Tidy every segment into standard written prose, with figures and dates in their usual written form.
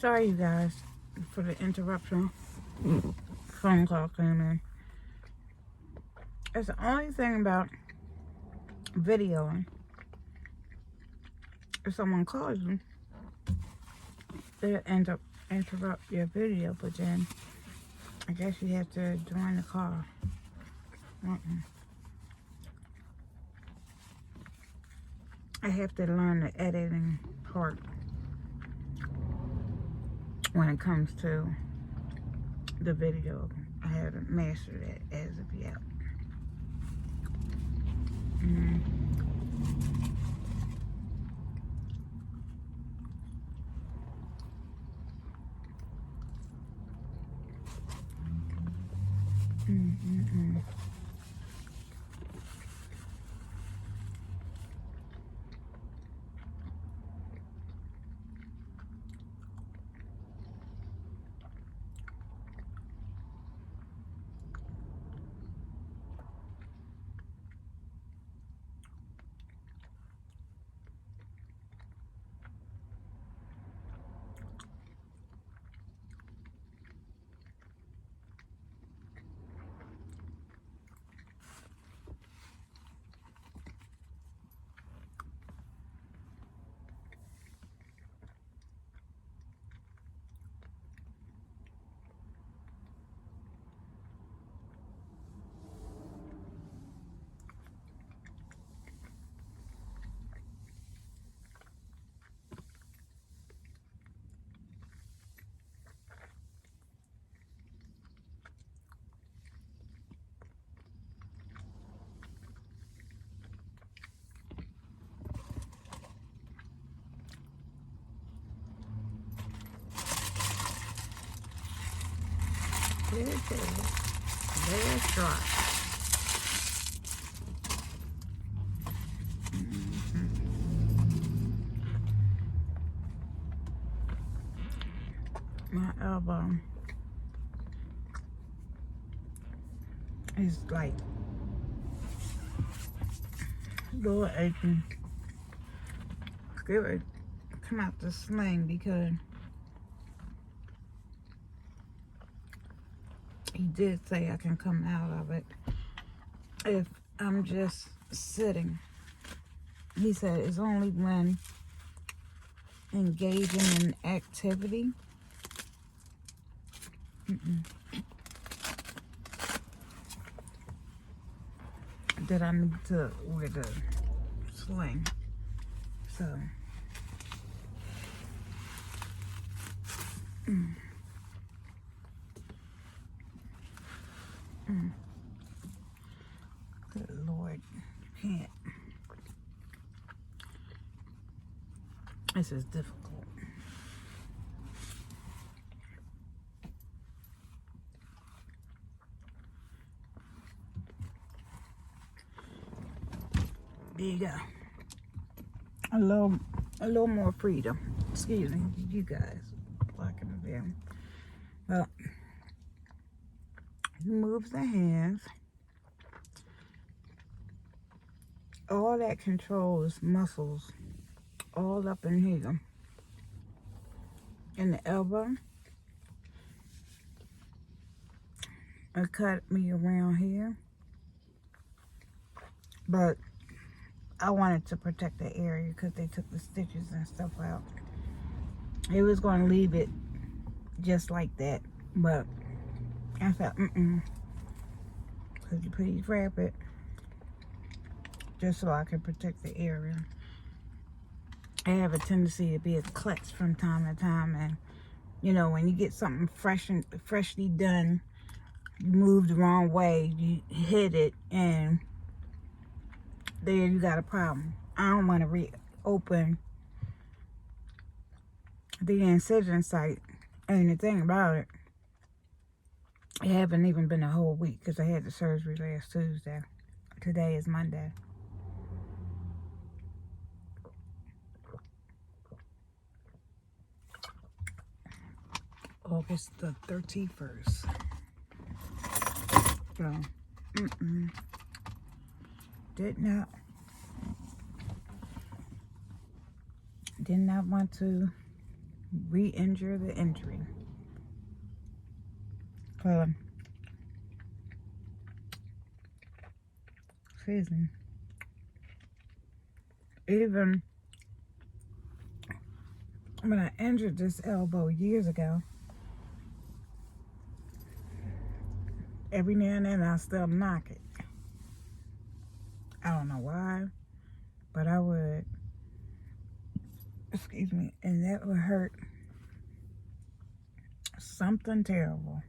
Sorry, you guys, for the interruption. Phone call came in. It's the only thing about videoing. If someone calls you, they'll end up interrupt your video, but then I guess you have to join the call. I have to learn the editing part when it comes to the video. I haven't mastered it as of yet. There it is. There's dry. My elbow is like a little aching. Scared to come out the sling because he did say I can come out of it if I'm just sitting. He said it's only when engaging in activity. That I need to wear the sling. So good Lord, you can't. This is difficult. There you go. A little more freedom. Excuse me, you guys blocking the video. Well, he moves the hands. All that controls muscles all up in here. In the elbow. It cut me around here. But I wanted to protect the area because they took the stitches and stuff out. It was going to leave it just like that. But I thought, could you please wrap it? Just so I can protect the area. I have a tendency to be a klutz from time to time. And, you know, when you get something freshly done, you move the wrong way, you hit it, and there you got a problem. I don't want to reopen the incision site. And the thing about it, it haven't even been a whole week because I had the surgery last Tuesday. Today is Monday. August the 31st. So, did not want to re-injure the injury. Excuse me. Even when I injured this elbow years ago, every now and then I still knock it. I don't know why, but I would. Excuse me. And that would hurt something terrible.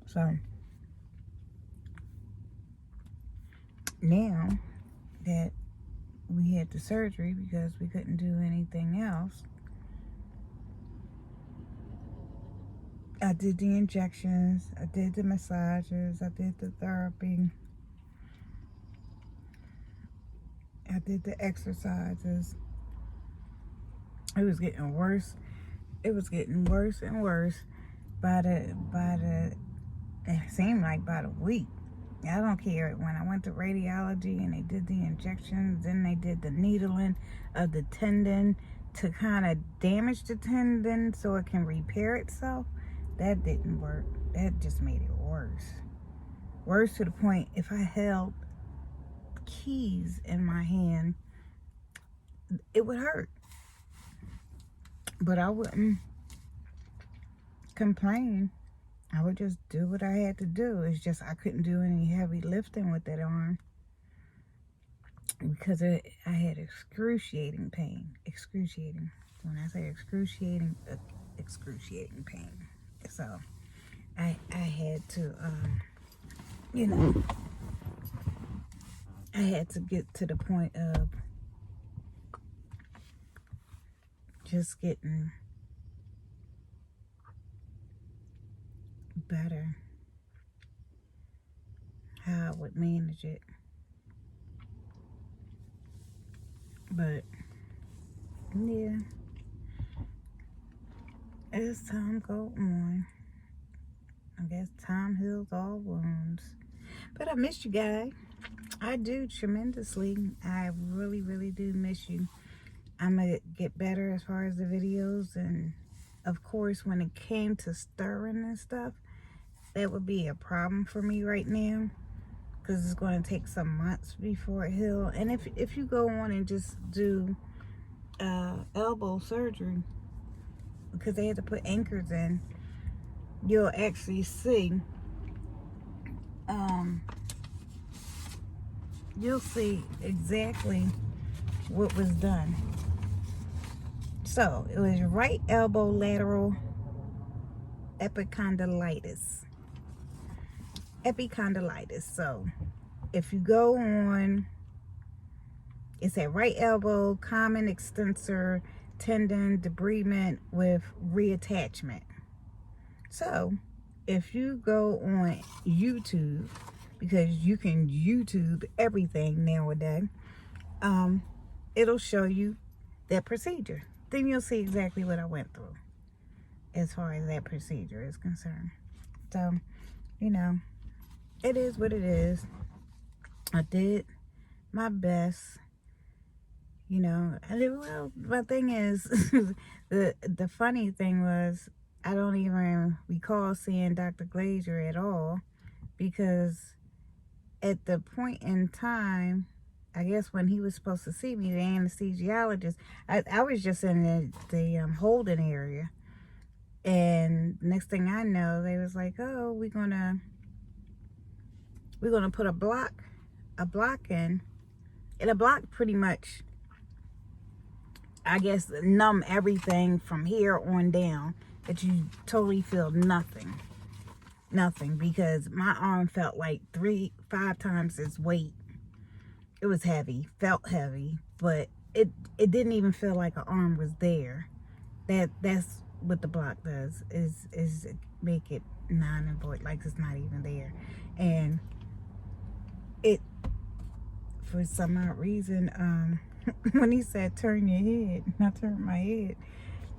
So now that we had the surgery because we couldn't do anything else, I did the injections, I did the massages, I did the therapy, I did the exercises. It was getting worse. It was getting worse and worse it seemed like by the week. I don't care. When I went to radiology and they did the injections, then they did the needling of the tendon to kind of damage the tendon so it can repair itself. That didn't work. That just made it worse. Worse to the point, if I held keys in my hand, it would hurt. But I wouldn't complain. I would just do what I had to do. It's just I couldn't do any heavy lifting with that arm because I had excruciating pain. Excruciating. When I say excruciating pain. So I had to, I had to get to the point of just getting better, how I would manage it. But yeah, as time go on, I guess time heals all wounds. But I miss you guys. I do tremendously. I really, really do miss you. I'm gonna get better as far as the videos, and of course when it came to stirring and stuff, that would be a problem for me right now because it's going to take some months before it heals. And if you go on and just do elbow surgery, because they had to put anchors in, you'll actually see you'll see exactly what was done. So it was right elbow lateral epicondylitis. So if you go on, it's a right elbow common extensor tendon debridement with reattachment. So if you go on YouTube, because you can YouTube everything nowadays, it'll show you that procedure. Then you'll see exactly what I went through as far as that procedure is concerned. So, it is what it is. I did my best, well, my thing is, the funny thing was, I don't even recall seeing Dr. Glazier at all, because at the point in time, I guess when he was supposed to see me, the anesthesiologist, I was just in the holding area. And next thing I know, they was like, oh, we're gonna put a block in. And a block pretty much, I guess, numb everything from here on down, that you totally feel nothing, because my arm felt like 3-5 times its weight. It was heavy, felt heavy, but it didn't even feel like an arm was there. That's what the block does, is make it non and void, like it's not even there. And it, for some odd reason, when he said turn your head, and I turned my head,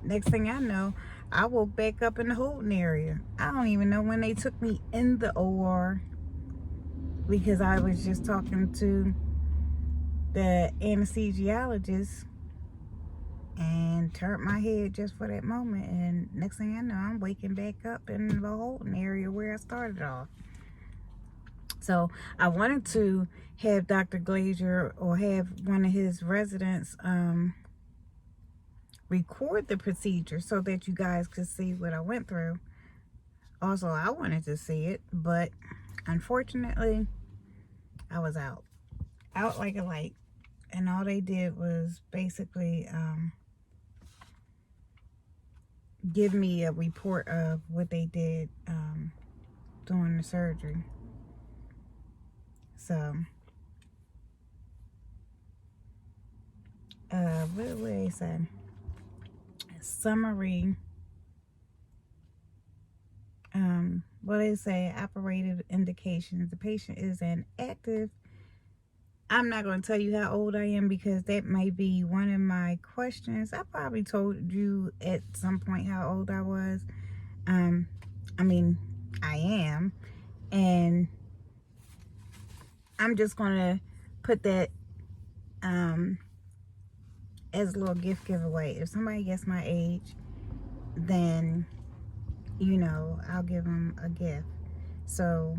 next thing I know, I woke back up in the holding area. I don't even know when they took me in the OR, because I was just talking to the anesthesiologist, and turned my head just for that moment, and next thing I know, I'm waking back up in the holding area where I started off. So I wanted to have Dr. Glazier or have one of his residents record the procedure so that you guys could see what I went through. Also, I wanted to see it, but unfortunately, I was out like a light. And all they did was basically give me a report of what they did during the surgery. So, what did they say? Summary. What they say, operative indications. The patient is an active. I'm not going to tell you how old I am because that might be one of my questions. I probably told you at some point how old I was. I mean, I am. And I'm just going to put that as a little gift giveaway. If somebody gets my age, then, you know, I'll give them a gift. So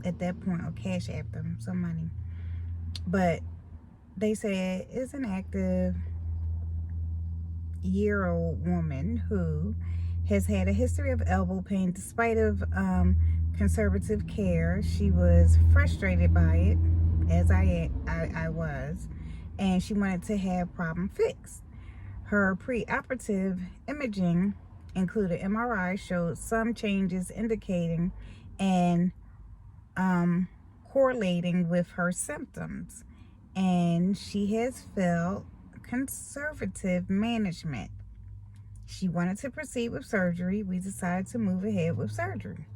at that point, I'll cash app them some money. But they said it's an active year-old woman who has had a history of elbow pain despite of conservative care. She was frustrated by it, as I was, and she wanted to have problem fixed. Her preoperative imaging included MRI showed some changes indicating and correlating with her symptoms, and she has felt conservative management. She wanted to proceed with surgery. We decided to move ahead with surgery.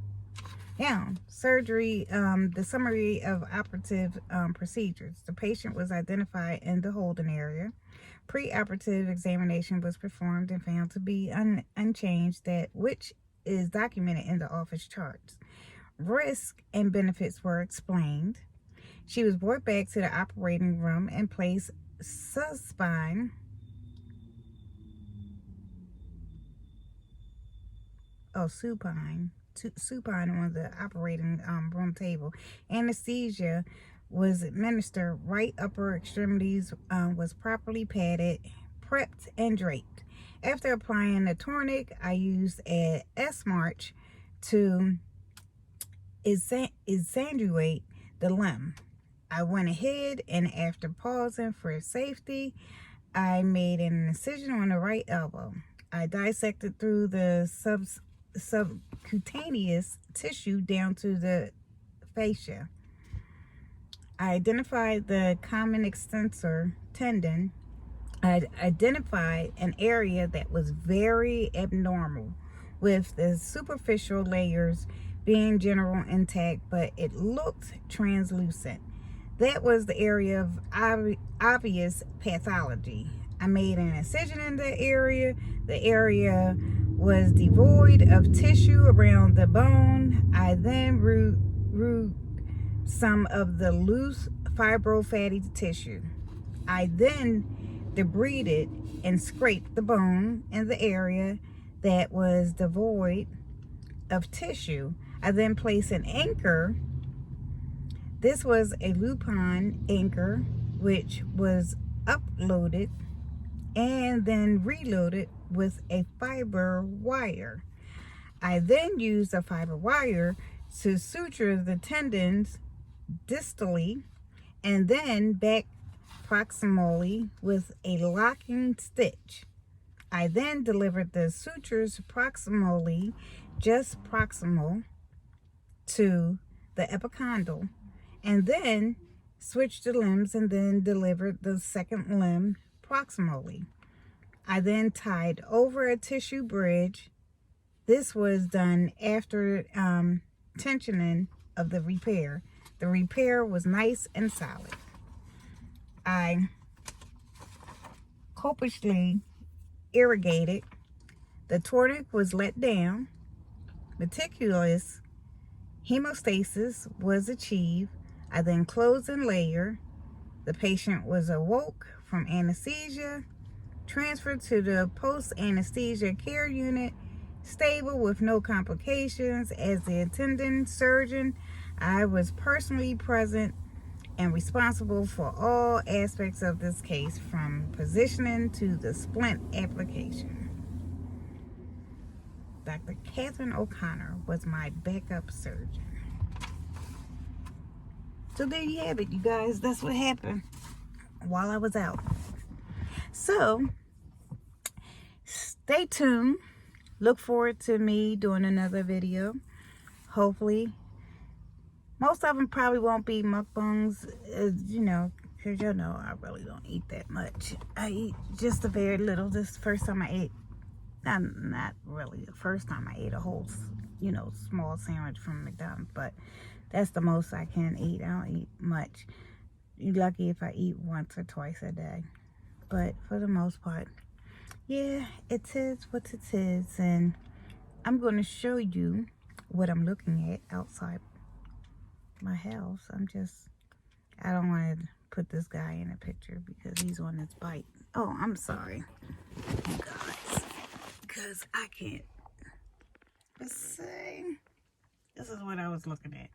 Now, surgery, the summary of operative procedures. The patient was identified in the holding area. Preoperative examination was performed and found to be unchanged, that which is documented in the office charts. Risk and benefits were explained. She was brought back to the operating room and placed supine on the operating room table. Anesthesia was administered. Right upper extremities was properly padded, prepped, and draped. After applying the tourniquet, I used a S-march to exsanguinate the limb. I went ahead and after pausing for safety, I made an incision on the right elbow. I dissected through the subcutaneous tissue down to the fascia. I identified the common extensor tendon. I identified an area that was very abnormal, with the superficial layers being general intact, but it looked translucent. That was the area of obvious pathology. I made an incision in the area. The area was devoid of tissue around the bone. I then removed some of the loose fibrofatty tissue. I then debrided and scraped the bone in the area that was devoid of tissue. I then placed an anchor. This was a lupine anchor, which was uploaded and then reloaded with a fiber wire. I then used a fiber wire to suture the tendons distally and then back proximally with a locking stitch. I then delivered the sutures proximally, just proximal to the epicondyle, and then switched the limbs and then delivered the second limb proximally. I then tied over a tissue bridge. This was done after tensioning of the repair. The repair was nice and solid. I copiously irrigated. The tourniquet was let down. Meticulous hemostasis was achieved. I then closed and layered. The patient was awoke from anesthesia Transferred to the post-anesthesia care unit, stable with no complications. As the attending surgeon, I was personally present and responsible for all aspects of this case, from positioning to the splint application. Dr. Catherine O'Connor was my backup surgeon. So there you have it, you guys. That's what happened while I was out. So stay tuned. Look forward to me doing another video. Hopefully. Most of them probably won't be mukbangs, you know, because you know I really don't eat that much. I eat just a very little. This is the first time I ate, not really the first time I ate a whole, you know, small sandwich from McDonald's, but that's the most I can eat. I don't eat much. You're lucky if I eat once or twice a day. But for the most part, yeah, it is what it is. And I'm going to show you what I'm looking at outside my house. I don't want to put this guy in a picture because he's on his bike. Oh, I'm sorry, you guys, because I can't. Let's see. This is what I was looking at.